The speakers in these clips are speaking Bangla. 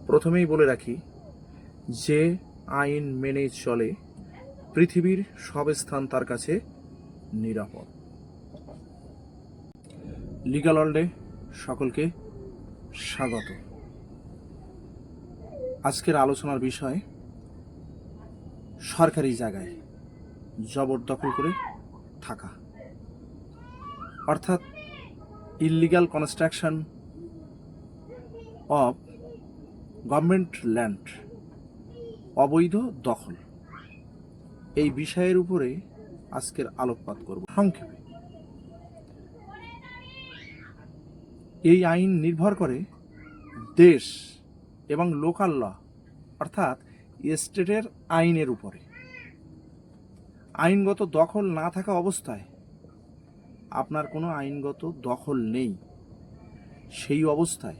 প্রথমেই বলে রাখি, যে আইন মেনে চলে পৃথিবীর সব স্থান তার কাছে নিরাপদ। লিগ্যাল ওয়ার্ল্ডে সকলকে স্বাগত। আজকের আলোচনার বিষয় সরকারি জায়গায় জবরদখল করে থাকা, অর্থাৎ illegal construction of government land, অবৈধ দখল। এই বিষয়ের উপরে আজকের আলোকপাত করব সংক্ষেপে। এই আইন নির্ভর করে দেশ এবং লোকাল ল, অর্থাৎ স্টেটের আইনের উপরে। আইনগত দখল না থাকা অবস্থায় আপনার কোনো আইনগত দখল নেই, সেই অবস্থায়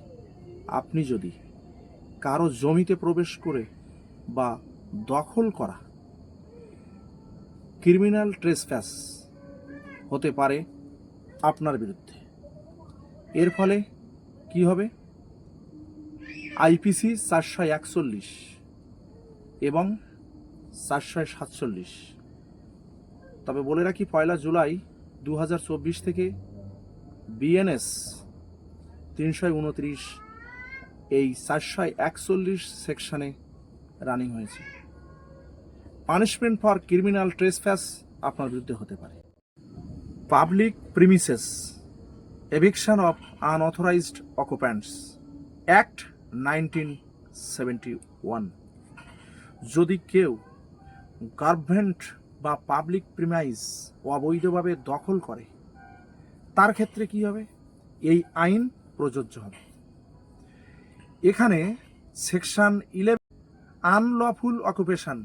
আপনি যদি কারো জমিতে প্রবেশ করে বা দখল করা ক্রিমিনাল ট্রেসপ্যাস হতে পারে আপনার বিরুদ্ধে। এর ফলে কি হবে? আইপিসি 441 এবং 447। তবে বলে রাখি, 1 জুলাই 2024 থেকে বিএনএস 329 এই 441 সেকশনে রানিং হয়েছে। পানিশমেন্ট ফর ক্রিমিনাল ট্রেসপ্যাস আপনার বিরুদ্ধে হতে পারে। Public premises eviction of unauthorised occupants act 1971। যদি কেউ গভর্নমেন্ট বা পাবলিক প্রিমাইস অবৈধভাবে দখল করে, তার ক্ষেত্রে কি হবে? এই আইন প্রযোজ্য হবে। এখানে সেকশন 11 আনলফুল অকুপেশন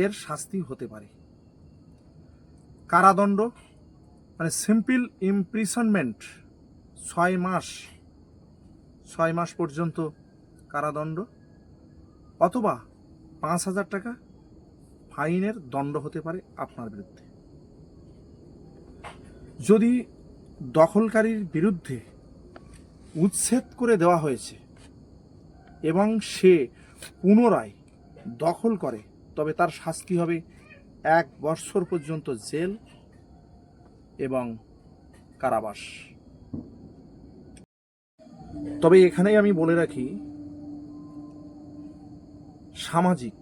এর শাস্তি হতে পারে কারাদণ্ড, মানে সিম্পল ইমপ্রিসনমেন্ট 6 মাস পর্যন্ত কারাদণ্ড, অথবা 5,000 টাকা ফাইনের দণ্ড হতে পারে আপনার বিরুদ্ধে। যদি দখলকারীর বিরুদ্ধে উচ্ছেদ করে দেওয়া হয়েছে এবং সে পুনরায় দখল করে, তবে তার শাস্তি হবে 1 বছর পর্যন্ত জেল এবং কারাবাস। তবে এখানেই আমি বলে রাখি, সামাজিক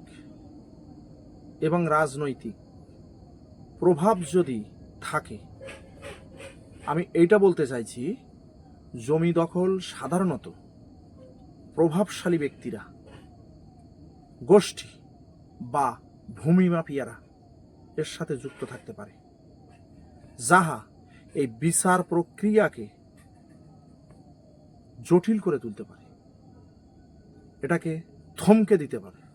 এবং রাজনৈতিক প্রভাব যদি থাকে, আমি এইটা বলতে চাইছি, জমি দখল সাধারণত প্রভাবশালী ব্যক্তিরা, গোষ্ঠী বা ভূমি মাফিয়ারা এর সাথে যুক্ত থাকতে পারে, যাহা এই বিচার প্রক্রিয়াকে জটিল করে তুলতে পারে, এটাকে থমকে দিতে পারে।